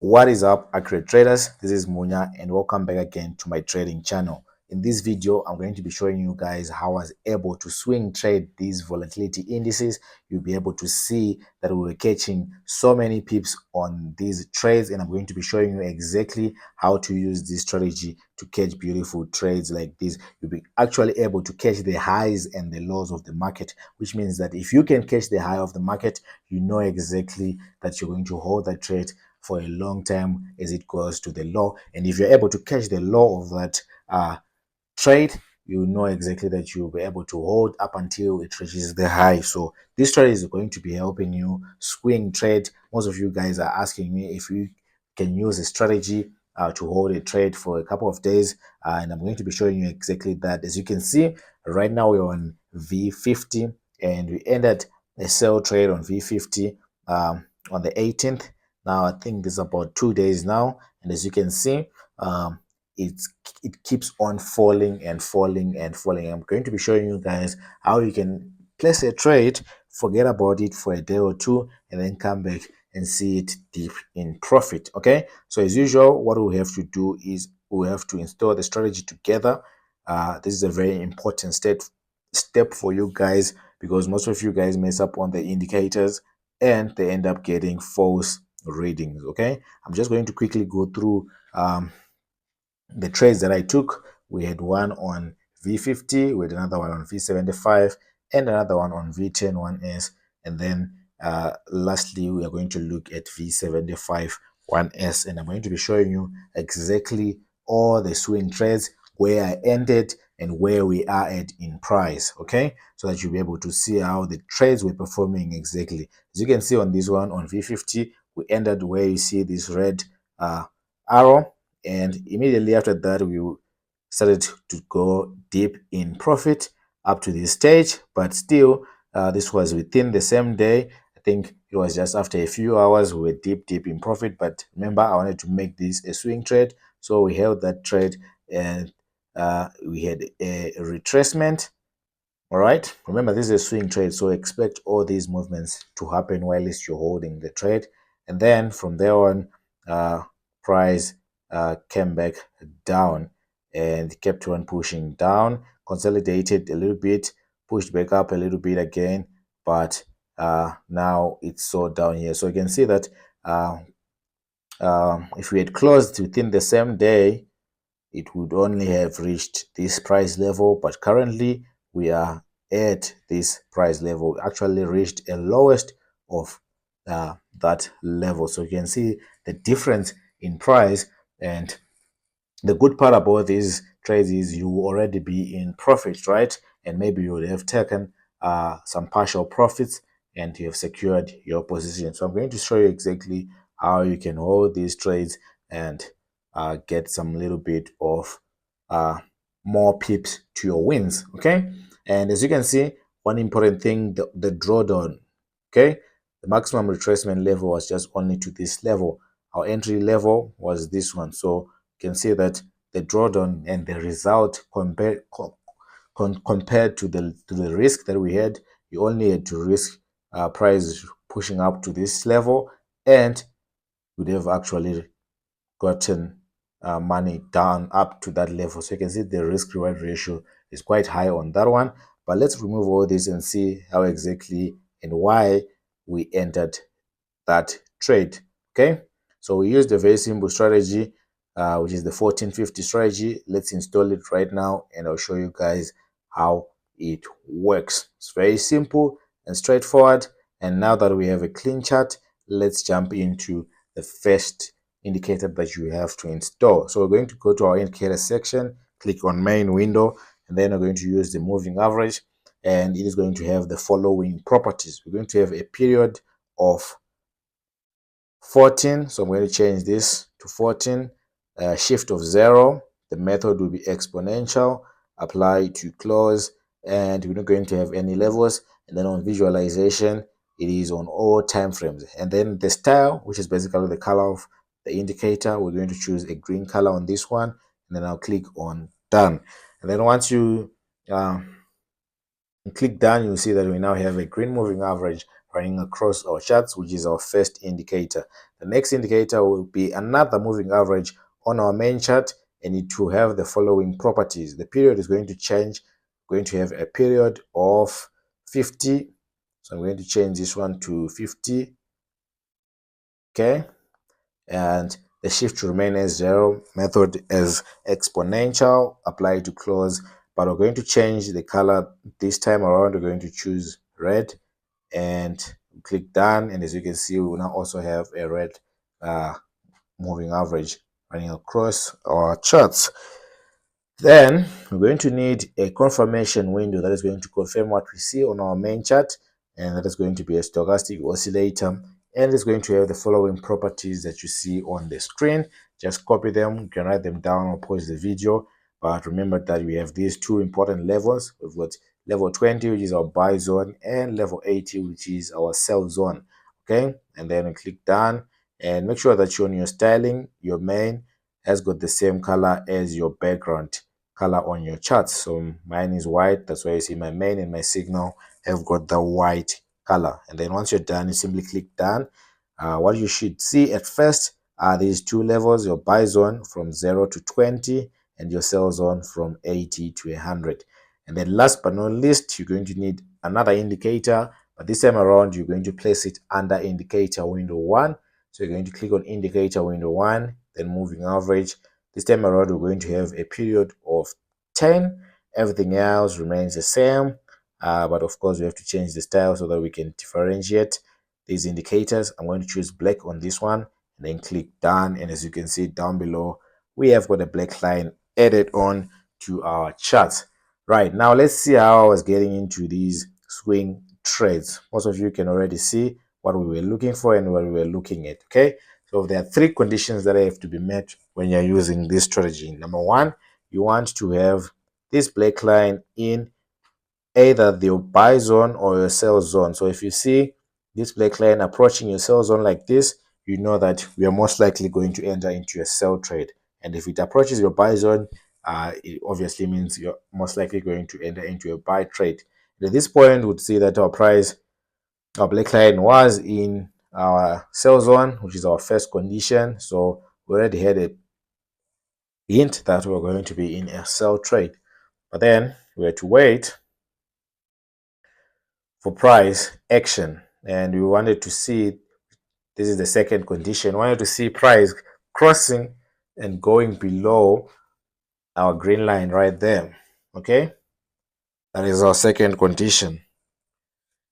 What is up, accurate traders? This is Munya and welcome back again to my trading channel. In this video, I'm going to be showing you guys how I was able to swing trade these volatility indices. You'll be able to see that we were catching so many pips on these trades, and I'm going to be showing you exactly how to use this strategy to catch beautiful trades like this. You'll be actually able to catch the highs and the lows of the market, which means that if you can catch the high of the market, you know exactly that you're going to hold that trade for a long time as it goes to the low. And if you're able to catch the low of that trade, you know exactly that you'll be able to hold up until it reaches the high. So this trade is going to be helping you swing trade. Most of you guys are asking me if you can use a strategy to hold a trade for a couple of days, and I'm going to be showing you exactly that. As you can see, right now we're on V50 and we ended a sell trade on V50 on the 18th. Now I think this is about 2 days now, and as you can see, it keeps on falling and falling and falling. I'm going to be showing you guys how you can place a trade, forget about it for a day or two, and then come back and see it deep in profit. Okay, so as usual, what we have to do is we have to install the strategy together. This is a very important step for you guys, because most of you guys mess up on the indicators and they end up getting false readings. Okay, I'm just going to quickly go through the trades that I took. We had one on V50, we had another one on V75, and another one on V10 1S, and then lastly we are going to look at V75 1S, and I'm going to be showing you exactly all the swing trades, where I ended and where we are at in price. Okay, so that you'll be able to see how the trades were performing exactly. As you can see on this one on V50, we ended where you see this red arrow, and immediately after that we started to go deep in profit up to this stage. But still, this was within the same day. I think it was just after a few hours we were deep in profit. But remember, I wanted to make this a swing trade, so we held that trade, and we had a retracement. All right, remember, this is a swing trade, so expect all these movements to happen while you're holding the trade. And then from there on, price came back down and kept on pushing down, consolidated a little bit, pushed back up a little bit again, but now it's so down here. So you can see that if we had closed within the same day, it would only have reached this price level, but currently we are at this price level. Actually reached a lowest of that level. So you can see the difference in price. And the good part about these trades is you will already be in profit, right? And maybe you would have taken some partial profits and you have secured your position. So I'm going to show you exactly how you can hold these trades and get some little bit of more pips to your wins. Okay, and as you can see, one important thing, the drawdown. Okay, the maximum retracement level was just only to this level. Our entry level was this one. So you can see that the drawdown and the result compared to the risk that we had, you only had to risk price pushing up to this level, and would have actually gotten money down up to that level. So you can see the risk reward ratio is quite high on that one. But let's remove all this and see how exactly and why we entered that trade. Okay, so we used a very simple strategy, which is the 1450 strategy. Let's install it right now and I'll show you guys how it works. It's very simple and straightforward. And now that we have a clean chart, let's jump into the first indicator that you have to install. So we're going to go to our indicator section, click on main window, and then we're going to use the moving average, and it is going to have the following properties. We're going to have a period of 14, so I'm going to change this to 14. Shift of 0, the method will be exponential, apply to close, and we're not going to have any levels. And then on visualization, it is on all time frames. And then the style, which is basically the color of the indicator, we're going to choose a green color on this one, and then I'll click on done. And then once you click done, you'll see that we now have a green moving average running across our charts, which is our first indicator. The next indicator will be another moving average on our main chart, and it will have the following properties. The period is going to change, going to have a period of 50. So I'm going to change this one to 50. Okay. And the shift to remain as zero method as exponential, apply to close. But we're going to change the color this time around. We're going to choose red and click done. And as you can see, we will now also have a red moving average running across our charts. Then we're going to need a confirmation window that is going to confirm what we see on our main chart, and that is going to be a stochastic oscillator, and it's going to have the following properties that you see on the screen. Just copy them, you can write them down or pause the video. But remember that we have these two important levels. We've got level 20, which is our buy zone, and level 80, which is our sell zone. Okay, and then we click done, and make sure that you're on your styling, your main has got the same color as your background color on your charts. So mine is white, that's why you see my main and my signal have got the white color. And then once you're done, you simply click done. What you should see at first are these two levels: your buy zone from 0 to 20 and your sell zone from 80 to 100. And then last but not least, you're going to need another indicator, but this time around you're going to place it under indicator window 1. So you're going to click on indicator window 1, then moving average. This time around, we're going to have a period of 10. Everything else remains the same. But of course, we have to change the style so that we can differentiate these indicators. I'm going to choose black on this one and then click done. And as you can see down below, we have got a black line added on to our charts. Right, now let's see how I was getting into these swing trades. Most of you can already see what we were looking for and what we were looking at. Okay, so there are three conditions that have to be met when you're using this strategy. Number one, you want to have this black line in either the buy zone or your sell zone. So if you see this black line approaching your sell zone like this, you know that we are most likely going to enter into a sell trade. And if it approaches your buy zone, it obviously means you're most likely going to enter into a buy trade. And at this point, we would see that our black line was in our sell zone, which is our first condition. So we already had a hint that we're going to be in a sell trade. But then we had to wait for price action, and we wanted to see, this is the second condition, we wanted to see price crossing and going below our green line right there. Okay, that is our second condition,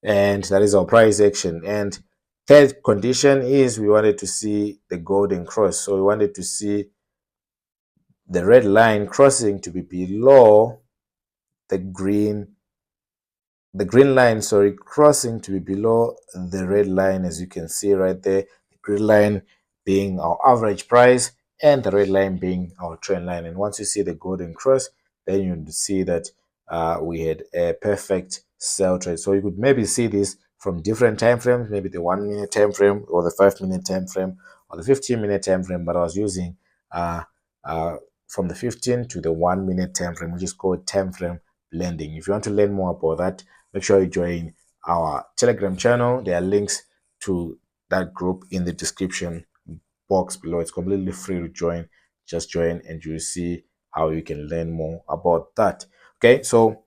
and that is our price action. And third condition is we wanted to see the golden cross. So we wanted to see the red line crossing to be below the green line, sorry, crossing to be below the red line, as you can see right there. The green line being our average price and the red line being our trend line. And once you see the golden cross, then you see that we had a perfect sell trade. So you could maybe see this from different time frames, maybe the 1 minute time frame or the 5 minute time frame or the 15-minute time frame, but I was using uh, from the 15 to the 1 minute time frame, which is called time frame blending. If you want to learn more about that, make sure you join our Telegram channel. There are links to that group in the description box below. It's completely free to join. Just join and you'll see how you can learn more about that. Okay, so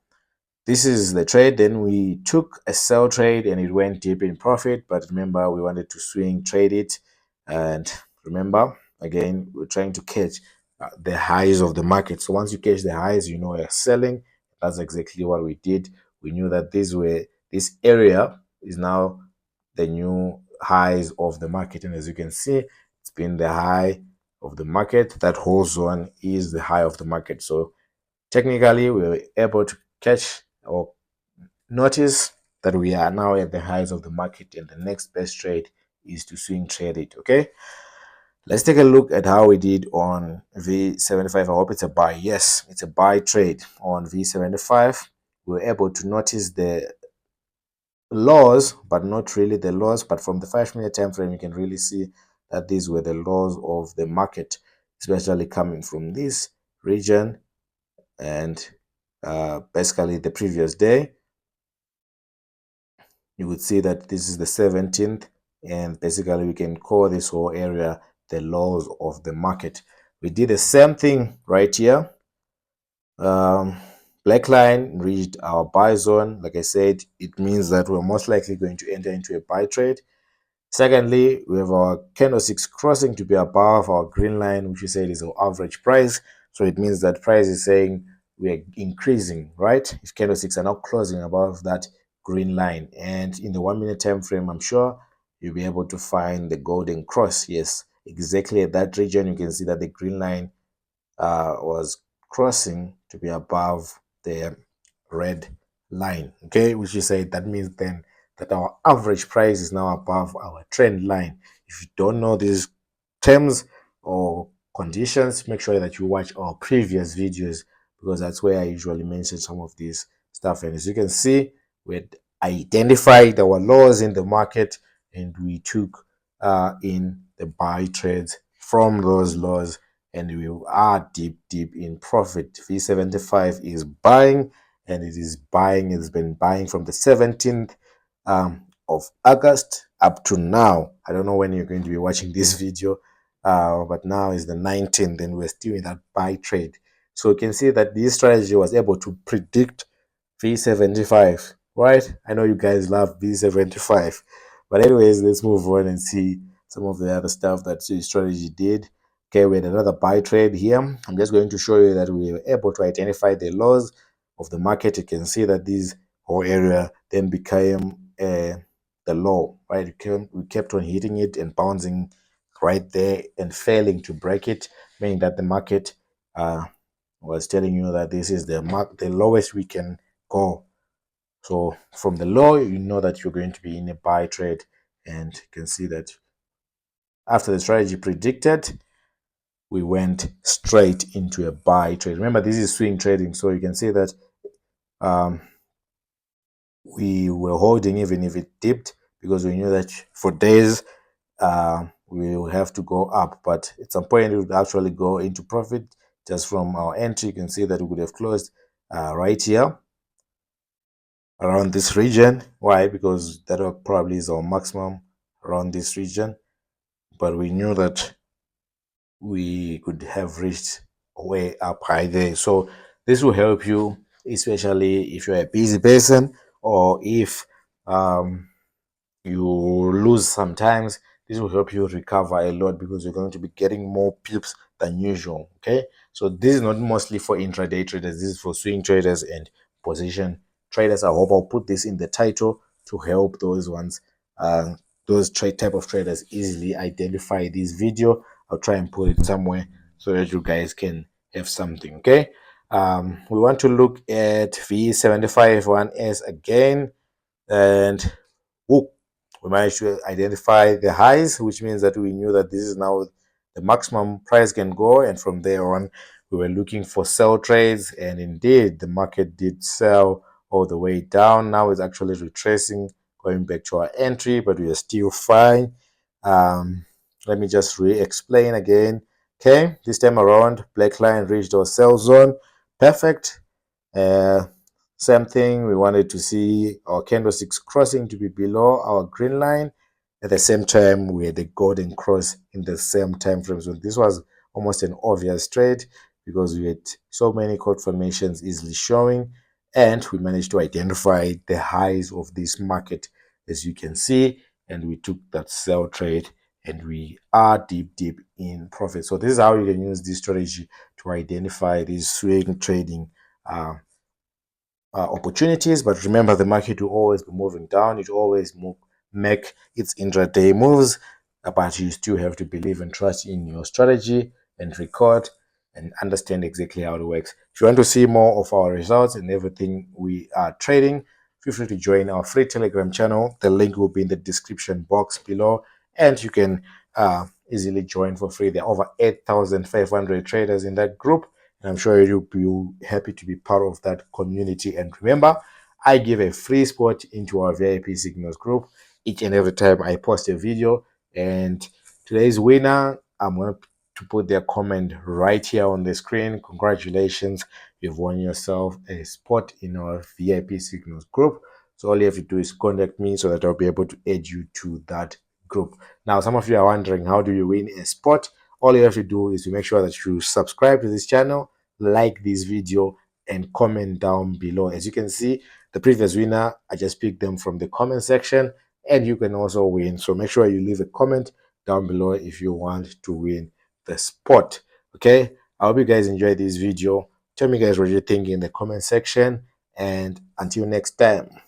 this is the trade. Then we took a sell trade and it went deep in profit. But remember, we wanted to swing trade it. And remember, again, we're trying to catch the highs of the market. So once you catch the highs, you know you're selling. That's exactly what we did. We knew that this area is now the new highs of the market. And as you can see, it's been the high of the market. That whole zone is the high of the market. So technically, we were able to catch or notice that we are now at the highs of the market, and the next best trade is to swing trade it. Okay, let's take a look at how we did on V75. I hope it's a buy. Yes, it's a buy trade on V75. We were able to notice the lows, but not really the lows. But from the 5 minute time frame, you can really see that these were the lows of the market, especially coming from this region and basically the previous day. you would see that this is the 17th, and basically we can call this whole area the lows of the market. We did the same thing right here. um, Black line reached our buy zone. Like I said, it means that we're most likely going to enter into a buy trade. Secondly, we have our candlesticks crossing to be above our green line, which we said is our average price. So it means that price is saying we are increasing, right? If candlesticks are now closing above that green line. And in the 1 minute time frame, I'm sure you'll be able to find the golden cross. Yes, exactly at that region, you can see that the green line was crossing to be above the red line. Okay, which you say that means then that our average price is now above our trend line. If you don't know these terms or conditions, make sure that you watch our previous videos, because that's where I usually mention some of this stuff. And as you can see, we had identified our lows in the market, and we took in the buy trades from those lows, and we are deep in profit. V75 is buying, and it is buying. It's been buying from the 17th of August up to now. I don't know when you're going to be watching this video, but now is the 19th, and we're still in that buy trade. So you can see that this strategy was able to predict V75, right? I know you guys love V75, but anyways, let's move on and see some of the other stuff that the strategy did. Okay, we had another buy trade here. I'm just going to show you that we were able to identify the lows of the market. You can see that this whole area then became the low, right? We kept on hitting it and bouncing right there and failing to break it, meaning that the market was telling you that this is the lowest we can go. So from the low, you know that you're going to be in a buy trade, and you can see that after the strategy predicted, we went straight into a buy trade. Remember, this is swing trading, so you can see that um, we were holding even if it dipped, because we knew that for days we will have to go up, but at some point it would actually go into profit. Just from our entry, you can see that we would have closed right here around this region. Why? Because that probably is our maximum around this region, but we knew that we could have reached way up high there. So this will help you, especially if you're a busy person, or if you lose sometimes. This will help you recover a lot, because you're going to be getting more pips than usual. Okay, so this is not mostly for intraday traders, this is for swing traders and position traders. I hope I'll put this in the title to help those ones, those trade type of traders, easily identify this video. I'll try and put it somewhere so that you guys can have something. Okay, we want to look at V75 1S again, and whoop, we managed to identify the highs, which means that we knew that this is now the maximum price can go, and from there on we were looking for sell trades, and indeed the market did sell all the way down. Now it's actually retracing, going back to our entry, but we are still fine. Let me just re-explain again. Okay, this time around, black line reached our sell zone. Perfect. uh, Same thing, we wanted to see our candlesticks crossing to be below our green line. At the same time, we had the golden cross in the same time frame. So this was almost an obvious trade, because we had so many confirmations easily showing, and we managed to identify the highs of this market, as you can see, and we took that sell trade, and we are deep in profit. So this is how you can use this strategy to identify these swing trading uh, opportunities. But remember, the market will always be moving down. It will always make its intraday moves, but you still have to believe and trust in your strategy, and record and understand exactly how it works. If you want to see more of our results and everything we are trading, feel free to join our free Telegram channel. The link will be in the description box below, and you can easily join for free. There are over 8,500 traders in that group, and I'm sure you'll be happy to be part of that community. And remember, I give a free spot into our VIP signals group each and every time I post a video. And today's winner, I'm going to put their comment right here on the screen. Congratulations, you've won yourself a spot in our VIP signals group. So all you have to do is contact me so that I'll be able to add you to that group. Now, some of you are wondering, how do you win a spot? All you have to do is to make sure that you subscribe to this channel, like this video, and comment down below. As you can see, the previous winner, I just picked them from the comment section, and you can also win. So make sure you leave a comment down below if you want to win the spot. Okay, I hope you guys enjoyed this video. Tell me guys what you think in the comment section, and until next time.